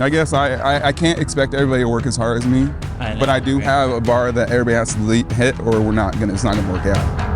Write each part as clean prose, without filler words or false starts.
I guess I can't expect everybody to work as hard as me, but I do have a bar that everybody has to hit, or it's not gonna work out.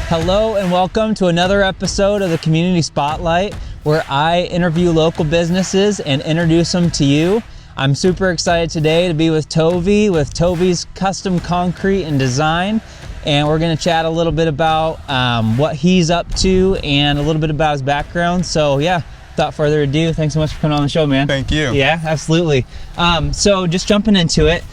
Hello and welcome to another episode of the Community Spotlight, where I interview local businesses and introduce them to you. I'm super excited today to be with Tovi, with Tovi's Custom Concrete and Design, and we're going to chat a little bit about what he's up to and a little bit about his background. So yeah, without further ado, thanks so much for coming on the show, man. Thank you. Yeah, absolutely. So just jumping into it,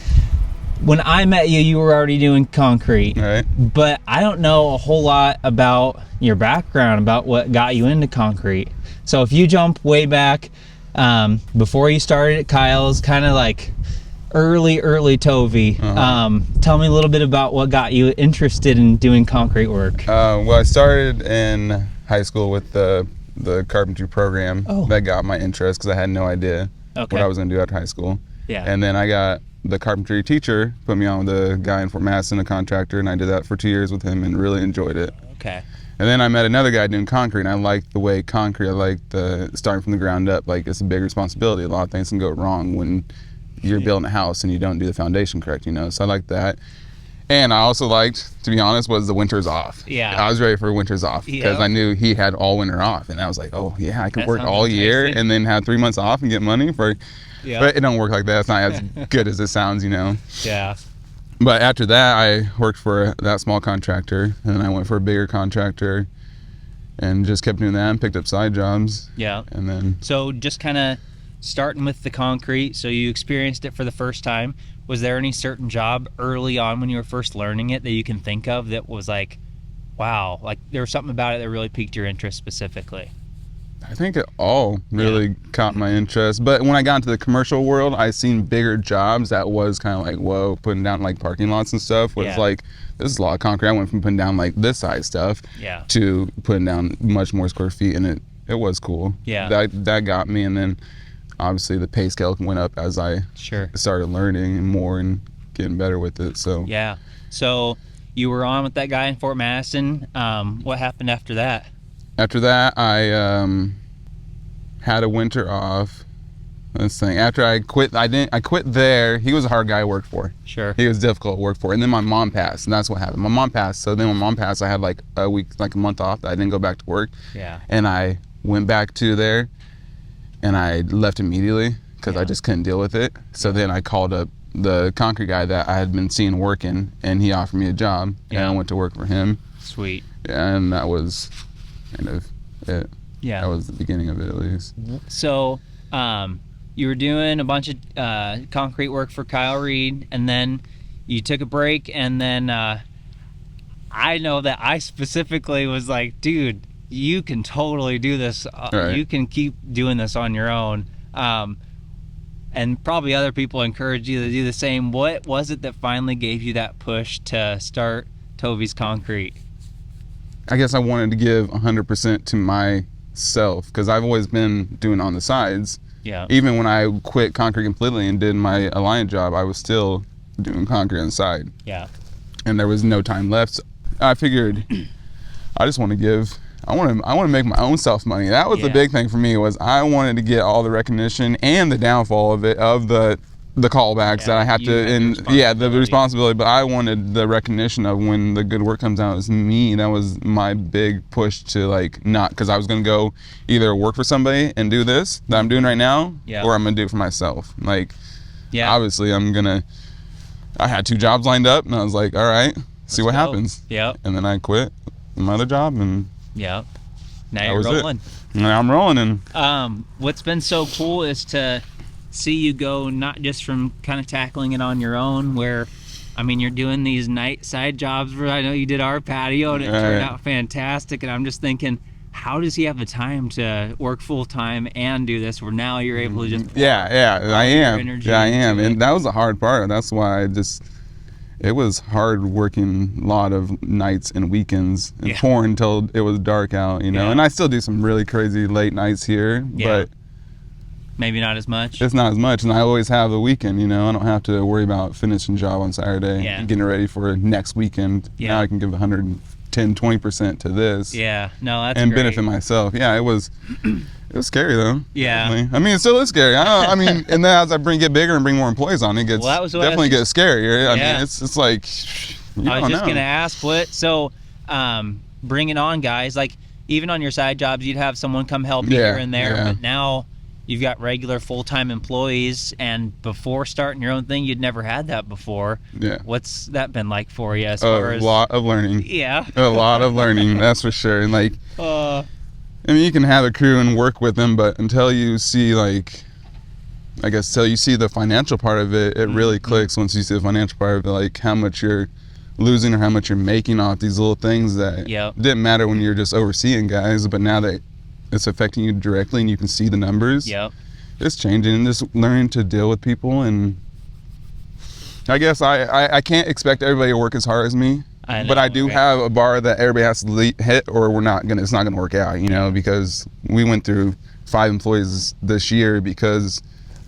when I met you, you were already doing concrete, right? But I don't know a whole lot about your background, about what got you into concrete. So if you jump way back, before you started at Kyle's, kind of like early Tovi, tell me a little bit about what got you interested in doing concrete work. Well, I started in high school with the carpentry program. That got my interest because I had no idea what I was going to do after high school. Yeah. And then I got the carpentry teacher put me on with a guy in Fort Madison, a contractor, and I did that for 2 years with him and really enjoyed it. Okay. And then I met another guy doing concrete, and I liked the way concrete, I liked the starting from the ground up. Like, it's a big responsibility. A lot of things can go wrong when you're building a house and you don't do the foundation correct, so I liked that. And I also liked, to be honest, was the winters off. Yeah. I was ready for winters off because I knew he had all winter off, and I was like, oh yeah, I can work all year and then have 3 months off and get money for. Yeah. But it don't work like that. It's not as good as it sounds, Yeah. But after that, I worked for that small contractor, and then I went for a bigger contractor, and just kept doing that and picked up side jobs. Yeah. And then. So just kind of starting with the concrete, so you experienced it for the first time. Was there any certain job early on when you were first learning it that you can think of that was like, wow, like there was something about it that really piqued your interest specifically? I think it all really caught my interest. But when I got into the commercial world, I seen bigger jobs that was kind of like, whoa, putting down like parking lots and stuff was like, this is a lot of concrete. I went from putting down like this size stuff to putting down much more square feet, and it was cool. Yeah. That got me, and then obviously the pay scale went up as I started learning more and getting better with it. So yeah. So you were on with that guy in Fort Madison. What happened after that? After that, I had a winter off. Let's think. After I quit, I quit there. He was a hard guy to work for. Sure. He was difficult to work for. And then my mom passed, and that's what happened. My mom passed. So then when my mom passed, I had like a week, like a month off. I didn't go back to work. Yeah. And I went back to there, and I left immediately because I just couldn't deal with it. So then I called up the concrete guy that I had been seeing working, and he offered me a job, and I went to work for him. Sweet. And that was kind of it. Yeah. That was the beginning of it, at least. So you were doing a bunch of concrete work for Kyle Reed, and then you took a break, and then I know that I specifically was like, dude, you can totally do this. You can keep doing this on your own. And probably other people encourage you to do the same. What was it that finally gave you that push to start Tovi's Concrete? I guess I wanted to give 100% to myself, because I've always been doing on the sides. Yeah. Even when I quit concrete completely and did my Alliant job, I was still doing concrete on the side. Yeah. And there was no time left. So I figured I just want to give. I want to make my own self money. That was the big thing for me, was I wanted to get all the recognition and the downfall of it, of the callbacks that I have to, and the responsibility. But I wanted the recognition of when the good work comes out. It was me. That was my big push to not, because I was going to go either work for somebody and do this that I'm doing right now, or I'm going to do it for myself. Obviously I had 2 jobs lined up, and I was like, all right, see what happens. Yep. And then I quit my other job, and now you're rolling. Now I'm rolling. And what's been so cool is to see you go, not just from kind of tackling it on your own, where you're doing these night side jobs where I know you did our patio, and it turned out fantastic, and I'm just thinking, how does he have the time to work full time and do this, where now you're able to just I am. And that was the hard part. That's why it was hard working a lot of nights and weekends and pouring until it was dark out, and I still do some really crazy late nights here, but Maybe not as much. It's not as much, and I always have the weekend. I don't have to worry about finishing job on Saturday and getting ready for next weekend. Now I can give 110-20% to this. Yeah, no, that's and great. benefit myself. Yeah, it was scary though. Yeah, definitely. I mean, it still is scary. I mean, and then as I get bigger and bring more employees on, it gets definitely gets scarier. I mean, it's like I was just gonna ask so bring it on, guys. Like even on your side jobs, you'd have someone come help you here and there, but now you've got regular full-time employees, and before starting your own thing, you'd never had that before. Yeah. What's that been like for you as far as... A lot of learning. Yeah. A lot of learning, that's for sure. And like, I mean, you can have a crew and work with them, but until you see till you see the financial part of it, it really clicks once you see the financial part of it, like how much you're losing or how much you're making off these little things that didn't matter when you're just overseeing guys, but now that it's affecting you directly and you can see the numbers. It's changing, and just learning to deal with people. And I guess I can't expect everybody to work as hard as me, but I do have a bar that everybody has to hit, or it's not gonna work out, because we went through 5 employees this year because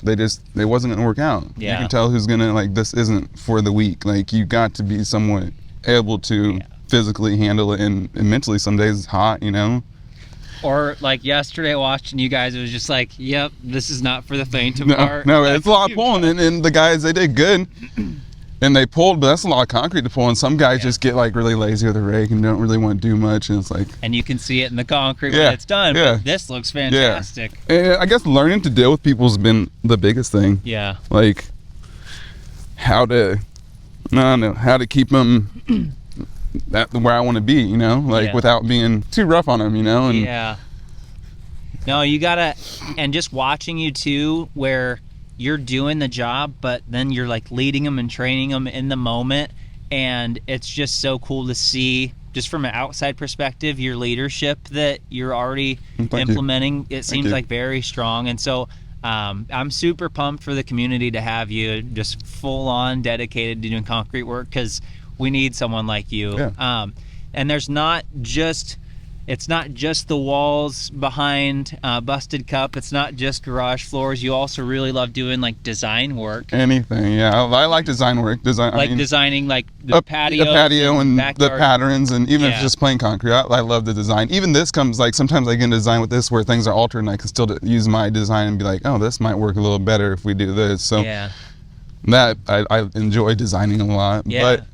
they wasn't gonna work out. You can tell who's gonna, this isn't for the weak. Like, you got to be somewhat able to physically handle it, and mentally some days it's hot, Or like yesterday watching you guys, it was just like, yep, this is not for the faint of heart. No, it's a lot of pulling, and the guys, they did good. And they pulled, but that's a lot of concrete to pull, and some guys just get really lazy with a rake and don't really want to do much, and it's like... And you can see it in the concrete when it's done, but this looks fantastic. And I guess learning to deal with people has been the biggest thing. Yeah. Like, how to keep them... where I want to be, without being too rough on them, and no, you gotta, and just watching you too, where you're doing the job, but then you're leading them and training them in the moment, and it's just so cool to see, just from an outside perspective, your leadership that you're already implementing. It seems like very strong, and so I'm super pumped for the community to have you just full on dedicated to doing concrete work, because we need someone like you. And it's not just the walls behind Busted Cup. It's not just garage floors. You also really love doing design work. Anything, I like design work. Designing the patio and backyard. The patterns, and even if it's just plain concrete, I love the design. Even this comes sometimes I can design with this where things are altered, and I can still use my design and be like, oh, this might work a little better if we do this. So that I enjoy designing a lot. But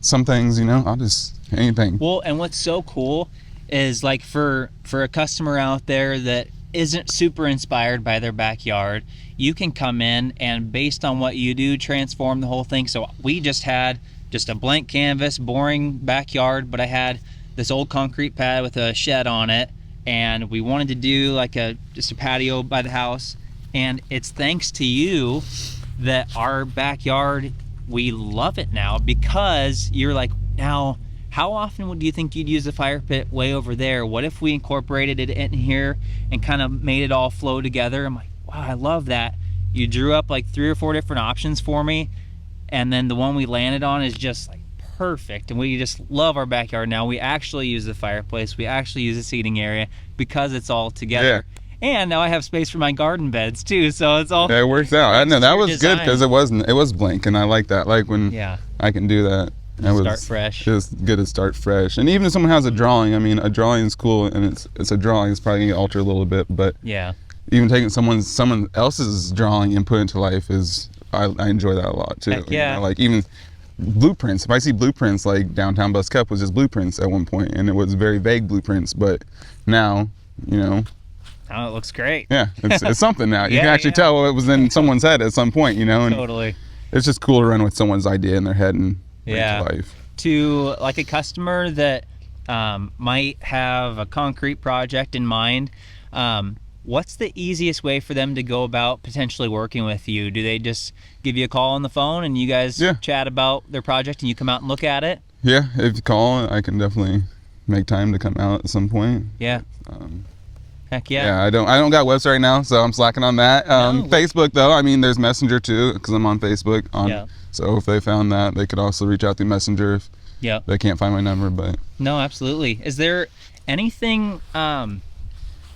some things, I'll just anything. Well, and what's so cool is for a customer out there that isn't super inspired by their backyard, you can come in and, based on what you do, transform the whole thing. So we just had a blank canvas, boring backyard, but I had this old concrete pad with a shed on it, and we wanted to do just a patio by the house, and it's thanks to you that our backyard, we love it now, because you're now, how often do you think you'd use the fire pit way over there? What if we incorporated it in here and kind of made it all flow together? I'm like, wow, I love that. You drew up 3 or 4 different options for me, and then the one we landed on is just perfect, and we just love our backyard now. We actually use the fireplace, we actually use the seating area, because it's all together. And now I have space for my garden beds too, so it's all... It works out. I know that was good, because it was blank, and I like that. When I can do that. Start fresh. Just good to start fresh. And even if someone has a drawing, a drawing is cool, and it's a drawing. It's probably gonna get altered a little bit, but even taking someone else's drawing and put it into life is, I enjoy that a lot too. Heck yeah. Even blueprints. If I see blueprints, Downtown Bus Cup was just blueprints at one point, and it was very vague blueprints, but now, Now it looks great. Yeah, it's something now. You can actually tell it was in someone's head at some point, and totally. It's just cool to run with someone's idea in their head and bring it to life. To a customer that might have a concrete project in mind, what's the easiest way for them to go about potentially working with you? Do they just give you a call on the phone and you guys chat about their project and you come out and look at it? Yeah, if you call, I can definitely make time to come out at some point. Heck yeah. Yeah, I don't got website right now, so I'm slacking on that. Facebook though, there's Messenger too, because I'm on Facebook. So if they found that, they could also reach out through Messenger if they can't find my number. But no, absolutely. Is there anything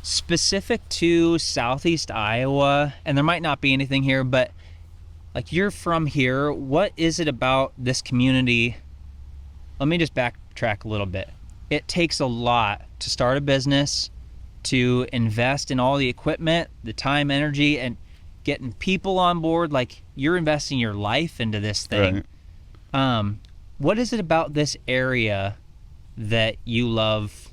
specific to Southeast Iowa, and there might not be anything here, but like, you're from here, what is it about this community? Let me just backtrack a little bit. It takes a lot to start a business, to invest in all the equipment, the time, energy, and getting people on board. Like, you're investing your life into this thing. Right. What is it about this area that you love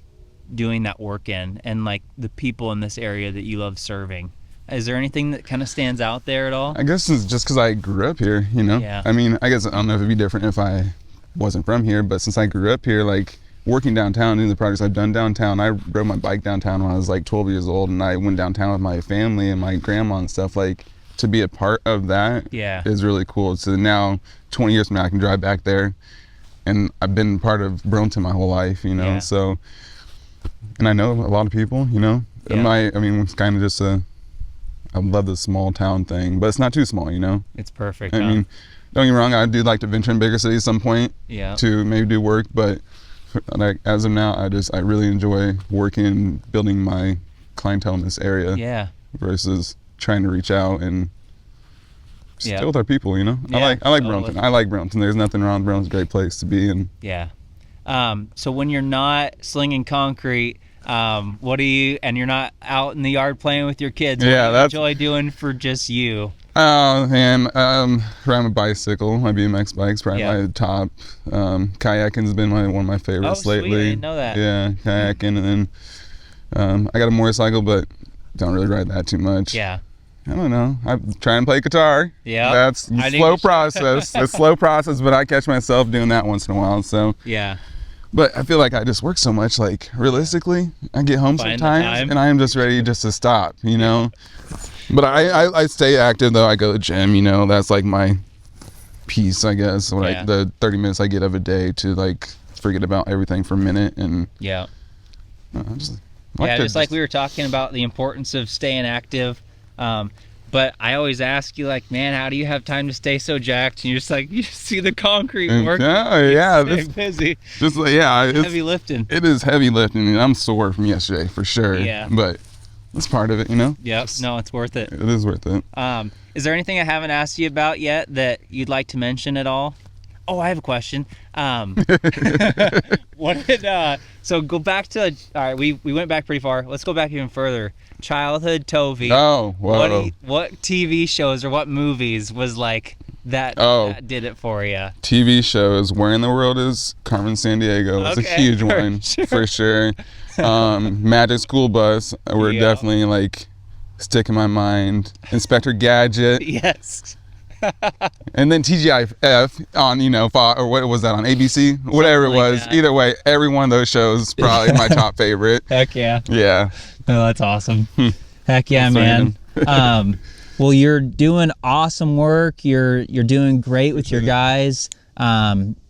doing that work in, and like the people in this area that you love serving? Is there anything that kind of stands out there at all? I guess it's just because I grew up here, you know? Yeah. I mean, I guess I don't know if it'd be different if I wasn't from here, but since I grew up here, like working downtown, doing the projects I've done downtown, I rode my bike downtown when I was like 12 years old, and I went downtown with my family and my grandma and stuff. Like, to be a part of that is really cool. So now, 20 years from now, I can drive back there, and I've been part of Burlington my whole life, you know? Yeah. So, and I know a lot of people, you know? Yeah. I mean, it's kind of just I love the small town thing, but it's not too small, you know? It's perfect. I mean, don't get me wrong, I do like to venture in bigger cities at some point to maybe do work, but like, as of now, I really enjoy working and building my clientele in this area versus trying to reach out and still with our people, you know? I like Burlington. I like Burlington. There's nothing wrong. Burlington's a great place to be in. Yeah. So when you're not slinging concrete, and you're not out in the yard playing with your kids, what do you enjoy doing for just you? Oh man, riding a bicycle, my BMX bike's probably my top. Kayaking's been one of my favorites lately. Sweet, I didn't know that. Yeah, kayaking, and then I got a motorcycle, but don't really ride that too much. Yeah. I don't know. I try and play guitar. Yeah. That's a slow process. It's a slow process, but I catch myself doing that once in a while. So yeah. But I feel like I just work so much. Like, realistically, I get home sometimes and I am just ready just to stop, you know. But I stay active though. I go to the gym, you know. That's like my peace, I guess. The 30 minutes I get of a day to like forget about everything for a minute and just like we were talking about the importance of staying active. But I always ask you, like, man, how do you have time to stay so jacked? And you're just like, you just see the concrete work. It's busy. Just like, it's heavy lifting. It is heavy lifting, and I'm sore from yesterday for sure. Yeah. But it's part of it, you know. Yep. No, it's worth it. It is worth it. Is there anything I haven't asked you about yet that you'd like to mention at all? Oh, I have a question. So go back to, all right, we went back pretty far. Let's go back even further. Childhood Tovi. Oh, whoa. What TV shows or what movies was like that did it for you? TV shows. Where in the World is Carmen Sandiego? It's a huge one, for sure. Magic School Bus were definitely like stick in my mind. Inspector Gadget. Yes. And then TGIF on, you know, or what was that on ABC? Whatever it was. Like, either way, every one of those shows is probably my top favorite. Heck yeah. Yeah. Oh, that's awesome. Heck yeah, man. Well, you're doing awesome work. You're doing great with your guys.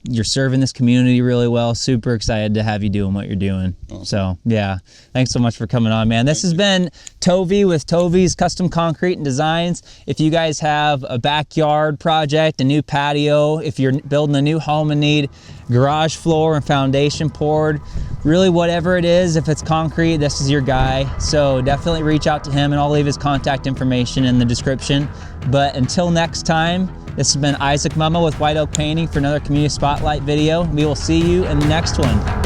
You're serving this community really well. Super excited to have you doing what you're doing. Awesome. So yeah, thanks so much for coming on, man. This has been Tovi with Tovi's Custom Concrete and Designs. If you guys have a backyard project, a new patio, if you're building a new home and need garage floor and foundation poured, really whatever it is, if it's concrete, this is your guy. So definitely reach out to him, and I'll leave his contact information in the description. But until next time, this has been Isaac Mumma with White Oak Painting for another Community Spotlight video. We will see you in the next one.